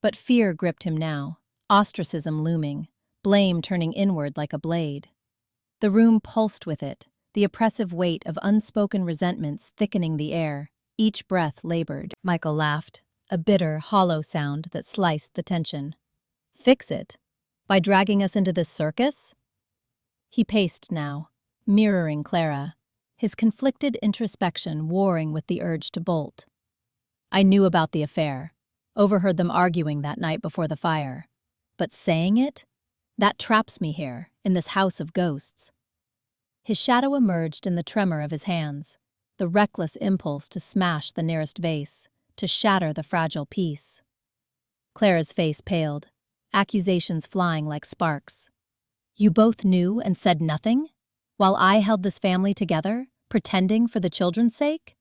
But fear gripped him now, ostracism looming, blame turning inward like a blade. The room pulsed with it, the oppressive weight of unspoken resentments thickening the air, each breath labored. Michael laughed, a bitter, hollow sound that sliced the tension. Fix it? By dragging us into this circus? He paced now, mirroring Clara, his conflicted introspection warring with the urge to bolt. I knew about the affair, overheard them arguing that night before the fire. But saying it? That traps me here, in this house of ghosts. His shadow emerged in the tremor of his hands, the reckless impulse to smash the nearest vase, to shatter the fragile piece. Clara's face paled, accusations flying like sparks. You both knew and said nothing? While I held this family together, pretending for the children's sake?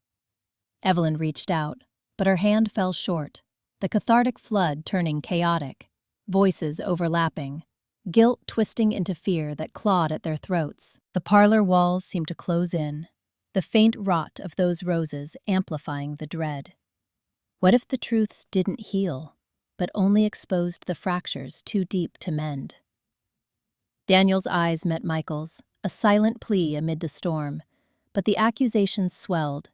Evelyn reached out, but her hand fell short, the cathartic flood turning chaotic, voices overlapping, guilt twisting into fear that clawed at their throats. The parlor walls seemed to close in, the faint rot of those roses amplifying the dread. What if the truths didn't heal, but only exposed the fractures too deep to mend? Daniel's eyes met Michael's, a silent plea amid the storm, but the accusations swelled,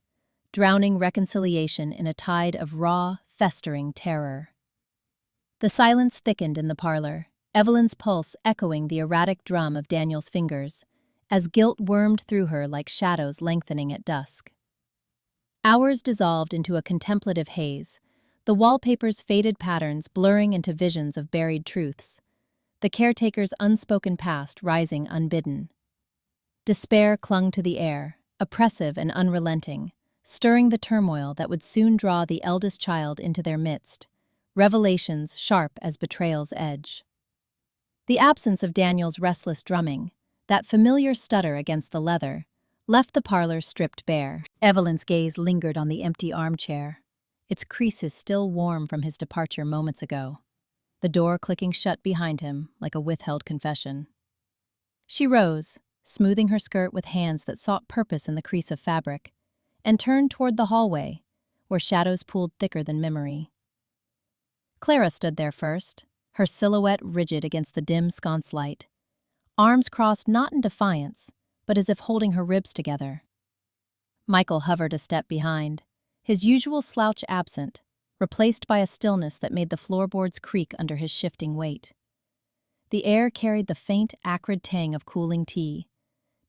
drowning reconciliation in a tide of raw, festering terror. The silence thickened in the parlor, Evelyn's pulse echoing the erratic drum of Daniel's fingers, as guilt wormed through her like shadows lengthening at dusk. Hours dissolved into a contemplative haze, the wallpaper's faded patterns blurring into visions of buried truths, the caretaker's unspoken past rising unbidden. Despair clung to the air, oppressive and unrelenting, stirring the turmoil that would soon draw the eldest child into their midst, revelations sharp as betrayal's edge. The absence of Daniel's restless drumming, that familiar stutter against the leather, left the parlor stripped bare. Evelyn's gaze lingered on the empty armchair, its creases still warm from his departure moments ago, the door clicking shut behind him like a withheld confession. She rose, smoothing her skirt with hands that sought purpose in the crease of fabric, and turned toward the hallway, where shadows pooled thicker than memory. Clara stood there first, her silhouette rigid against the dim sconce light, arms crossed not in defiance, but as if holding her ribs together. Michael hovered a step behind, his usual slouch absent, replaced by a stillness that made the floorboards creak under his shifting weight. The air carried the faint, acrid tang of cooling tea,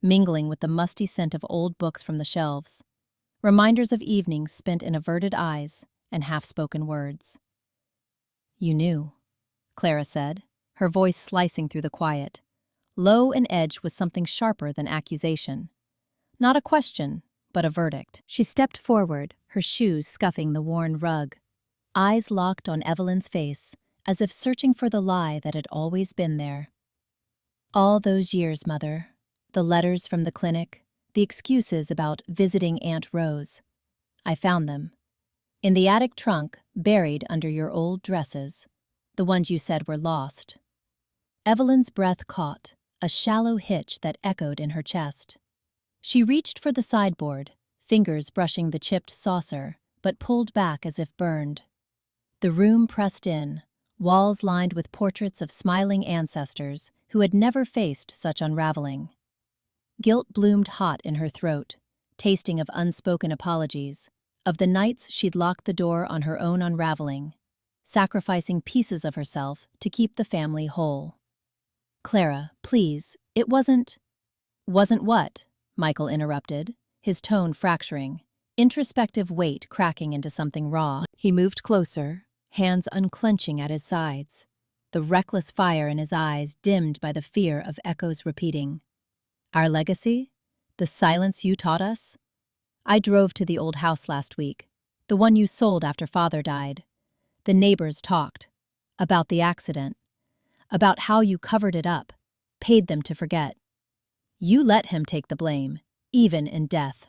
mingling with the musty scent of old books from the shelves, reminders of evenings spent in averted eyes and half-spoken words. You knew, Clara said, her voice slicing through the quiet, low and edged with something sharper than accusation. Not a question, but a verdict. She stepped forward, her shoes scuffing the worn rug, eyes locked on Evelyn's face, as if searching for the lie that had always been there. All those years, Mother, the letters from the clinic, the excuses about visiting Aunt Rose. I found them. In the attic trunk, buried under your old dresses, the ones you said were lost. Evelyn's breath caught, a shallow hitch that echoed in her chest. She reached for the sideboard, fingers brushing the chipped saucer, but pulled back as if burned. The room pressed in, walls lined with portraits of smiling ancestors who had never faced such unraveling. Guilt bloomed hot in her throat, tasting of unspoken apologies, of the nights she'd locked the door on her own unraveling, sacrificing pieces of herself to keep the family whole. Clara, please, it wasn't... Wasn't what? Michael interrupted, his tone fracturing, introspective weight cracking into something raw. He moved closer, hands unclenching at his sides, the reckless fire in his eyes dimmed by the fear of echoes repeating. Our legacy? The silence you taught us? I drove to the old house last week, the one you sold after Father died. The neighbors talked about the accident, about how you covered it up, paid them to forget. You let him take the blame, even in death.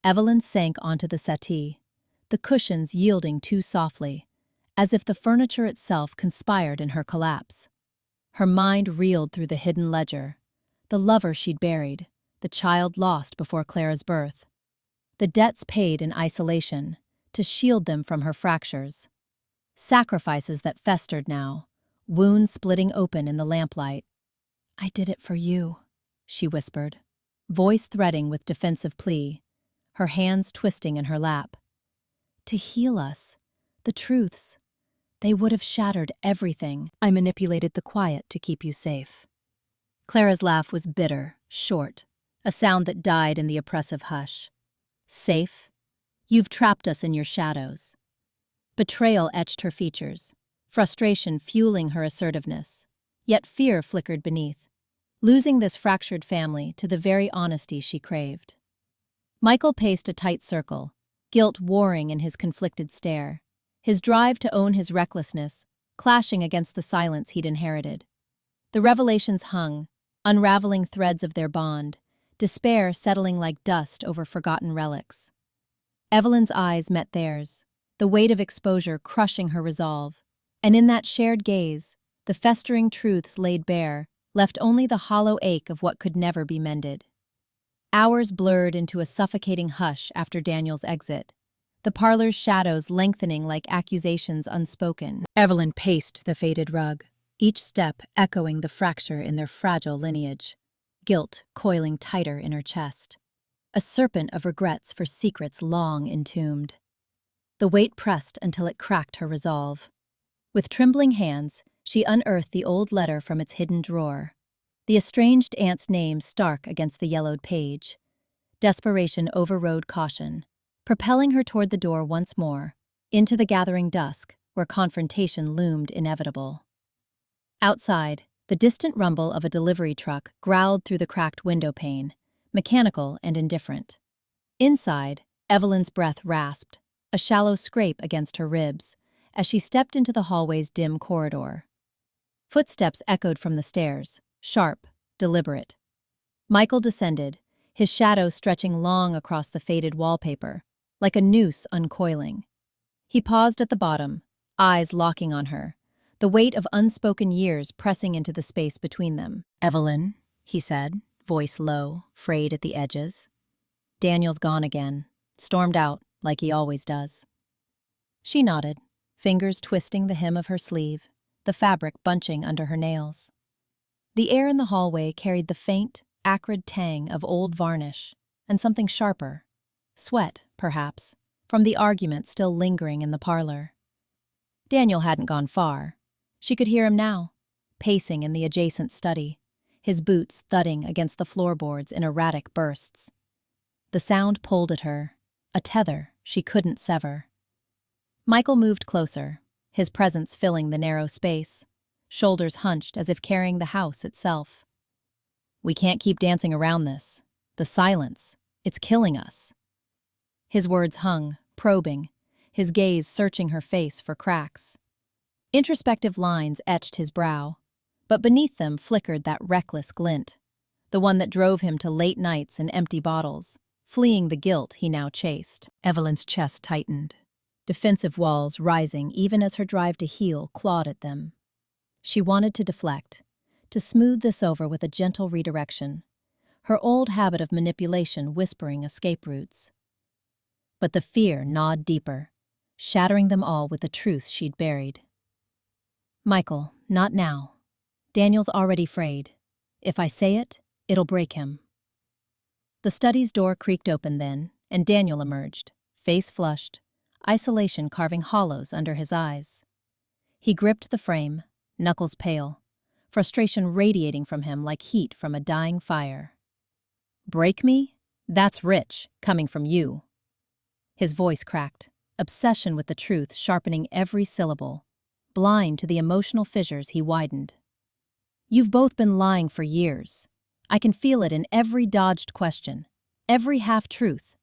Evelyn sank onto the settee, the cushions yielding too softly, as if the furniture itself conspired in her collapse. Her mind reeled through the hidden ledger, the lover she'd buried, the child lost before Clara's birth, the debts paid in isolation to shield them from her fractures, sacrifices that festered now, wounds splitting open in the lamplight. I did it for you, she whispered, voice threading with defensive plea, her hands twisting in her lap. To heal us, the truths. They would have shattered everything. I manipulated the quiet to keep you safe. Clara's laugh was bitter, short, a sound that died in the oppressive hush. Safe? You've trapped us in your shadows. Betrayal etched her features, frustration fueling her assertiveness. Yet fear flickered beneath, losing this fractured family to the very honesty she craved. Michael paced a tight circle, guilt warring in his conflicted stare, his drive to own his recklessness clashing against the silence he'd inherited. The revelations hung, unraveling threads of their bond, despair settling like dust over forgotten relics. Evelyn's eyes met theirs, the weight of exposure crushing her resolve, and in that shared gaze, the festering truths laid bare left only the hollow ache of what could never be mended. Hours blurred into a suffocating hush after Daniel's exit, the parlor's shadows lengthening like accusations unspoken. Evelyn paced the faded rug, each step echoing the fracture in their fragile lineage, guilt coiling tighter in her chest, a serpent of regrets for secrets long entombed. The weight pressed until it cracked her resolve. With trembling hands, she unearthed the old letter from its hidden drawer, the estranged aunt's name stark against the yellowed page. Desperation overrode caution, propelling her toward the door once more, into the gathering dusk where confrontation loomed inevitable. Outside, the distant rumble of a delivery truck growled through the cracked window pane, mechanical and indifferent. Inside, Evelyn's breath rasped, a shallow scrape against her ribs, as she stepped into the hallway's dim corridor. Footsteps echoed from the stairs, sharp, deliberate. Michael descended, his shadow stretching long across the faded wallpaper, like a noose uncoiling. He paused at the bottom, eyes locking on her, the weight of unspoken years pressing into the space between them. "Evelyn," he said, voice low, frayed at the edges. "Daniel's gone again, stormed out, like he always does." She nodded, fingers twisting the hem of her sleeve, the fabric bunching under her nails. The air in the hallway carried the faint, acrid tang of old varnish, and something sharper, sweat, perhaps, from the argument still lingering in the parlor. Daniel hadn't gone far. She could hear him now, pacing in the adjacent study, his boots thudding against the floorboards in erratic bursts. The sound pulled at her, a tether she couldn't sever. Michael moved closer, his presence filling the narrow space, shoulders hunched as if carrying the house itself. "We can't keep dancing around this. The silence, it's killing us." His words hung, probing, his gaze searching her face for cracks. Introspective lines etched his brow, but beneath them flickered that reckless glint, the one that drove him to late nights and empty bottles, fleeing the guilt he now chased. Evelyn's chest tightened, defensive walls rising even as her drive to heal clawed at them. She wanted to deflect, to smooth this over with a gentle redirection, her old habit of manipulation whispering escape routes. But the fear gnawed deeper, shattering them all with the truth she'd buried. "Michael, not now. Daniel's already frayed. If I say it, it'll break him." The study's door creaked open then, and Daniel emerged, face flushed, isolation carving hollows under his eyes. He gripped the frame, knuckles pale, frustration radiating from him like heat from a dying fire. "Break me? That's rich, coming from you." His voice cracked, obsession with the truth sharpening every syllable, blind to the emotional fissures he widened. You've both been lying for years. I can feel it in every dodged question, every half-truth.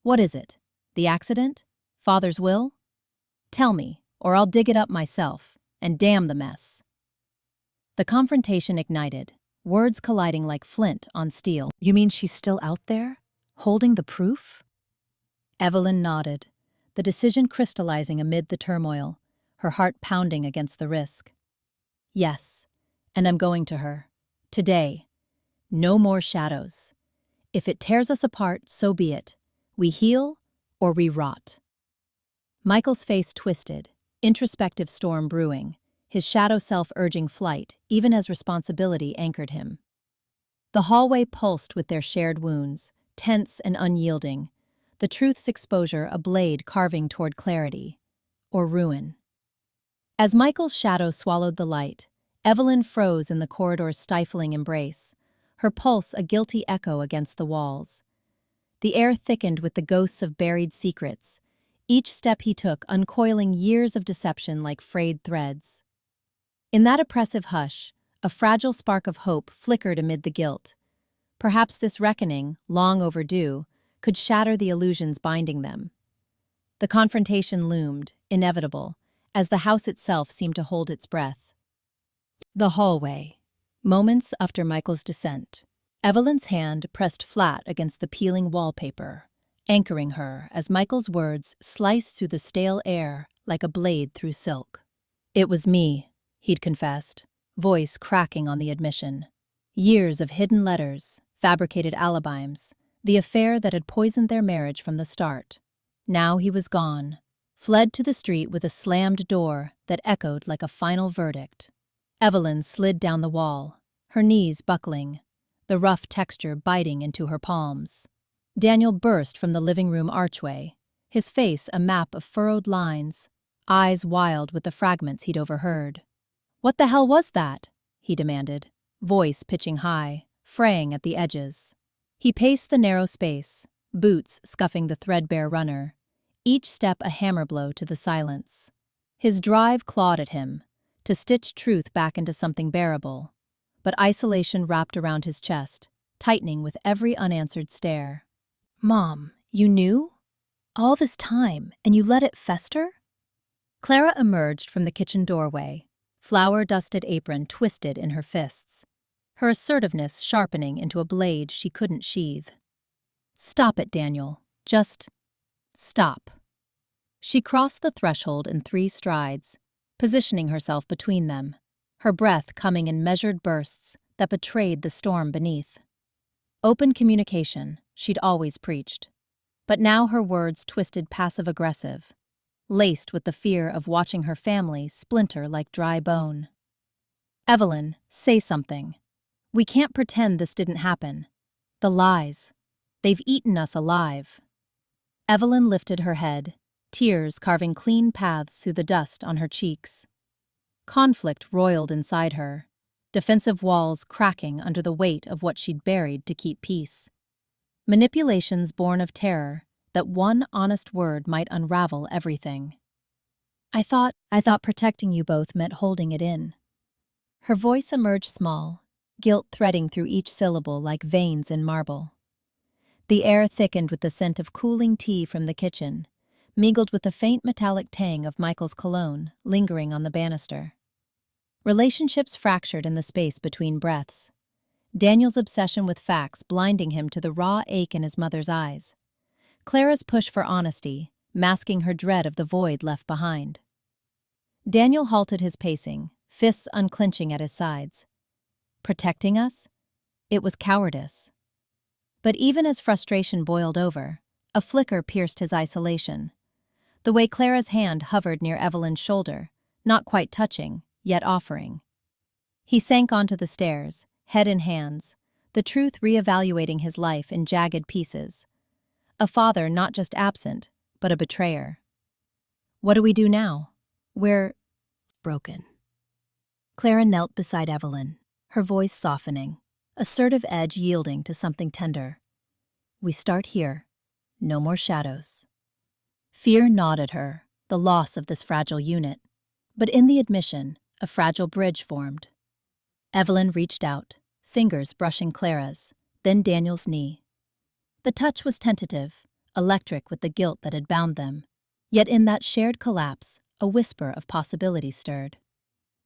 What is it? The accident? Father's will? Tell me, or I'll dig it up myself, and damn the mess. The confrontation ignited, words colliding like flint on steel. You mean she's still out there, holding the proof? Evelyn nodded, the decision crystallizing amid the turmoil, her heart pounding against the risk. Yes, and I'm going to her. Today. No more shadows. If it tears us apart, so be it. We heal or we rot. Michael's face twisted, introspective storm brewing, his shadow self urging flight, even as responsibility anchored him. The hallway pulsed with their shared wounds, tense and unyielding, the truth's exposure a blade carving toward clarity, or ruin. As Michael's shadow swallowed the light, Evelyn froze in the corridor's stifling embrace, her pulse a guilty echo against the walls. The air thickened with the ghosts of buried secrets, each step he took uncoiling years of deception like frayed threads. In that oppressive hush, a fragile spark of hope flickered amid the guilt. Perhaps this reckoning, long overdue, could shatter the illusions binding them. The confrontation loomed, inevitable, as the house itself seemed to hold its breath. The hallway. Moments after Michael's descent, Evelyn's hand pressed flat against the peeling wallpaper, anchoring her as Michael's words sliced through the stale air like a blade through silk. It was me, he'd confessed, voice cracking on the admission. Years of hidden letters, fabricated alibis, the affair that had poisoned their marriage from the start. Now he was gone, fled to the street with a slammed door that echoed like a final verdict. Evelyn slid down the wall, her knees buckling, the rough texture biting into her palms. Daniel burst from the living room archway, his face a map of furrowed lines, eyes wild with the fragments he'd overheard. "What the hell was that?" he demanded, voice pitching high, fraying at the edges. He paced the narrow space, boots scuffing the threadbare runner, each step a hammer blow to the silence. His drive clawed at him, to stitch truth back into something bearable, but isolation wrapped around his chest, tightening with every unanswered stare. "Mom, you knew? All this time, and you let it fester?" Clara emerged from the kitchen doorway, flour-dusted apron twisted in her fists, her assertiveness sharpening into a blade she couldn't sheathe. "Stop it, Daniel. Just stop." She crossed the threshold in 3 strides, positioning herself between them, her breath coming in measured bursts that betrayed the storm beneath. Open communication, she'd always preached, but now her words twisted passive-aggressive, laced with the fear of watching her family splinter like dry bone. "Evelyn, say something. We can't pretend this didn't happen. The lies. They've eaten us alive." Evelyn lifted her head, tears carving clean paths through the dust on her cheeks. Conflict roiled inside her, defensive walls cracking under the weight of what she'd buried to keep peace. Manipulations born of terror that one honest word might unravel everything. I thought protecting you both meant holding it in." Her voice emerged small, guilt threading through each syllable like veins in marble. The air thickened with the scent of cooling tea from the kitchen, mingled with the faint metallic tang of Michael's cologne lingering on the banister. Relationships fractured in the space between breaths, Daniel's obsession with facts blinding him to the raw ache in his mother's eyes, Clara's push for honesty masking her dread of the void left behind. Daniel halted his pacing, fists unclenching at his sides. Protecting us? It was cowardice. But even as frustration boiled over, a flicker pierced his isolation. The way Clara's hand hovered near Evelyn's shoulder, not quite touching, yet offering. He sank onto the stairs, head in hands, the truth reevaluating his life in jagged pieces. A father not just absent, but a betrayer. What do we do now? We're broken. Clara knelt beside Evelyn, her voice softening, assertive edge yielding to something tender. We start here. No more shadows. Fear gnawed at her, the loss of this fragile unit. But in the admission, a fragile bridge formed. Evelyn reached out, fingers brushing Clara's, then Daniel's knee. The touch was tentative, electric with the guilt that had bound them. Yet in that shared collapse, a whisper of possibility stirred.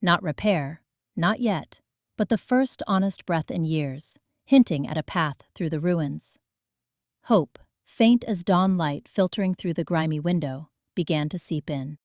Not repair, not yet, but the first honest breath in years, hinting at a path through the ruins. Hope, faint as dawn light filtering through the grimy window, began to seep in.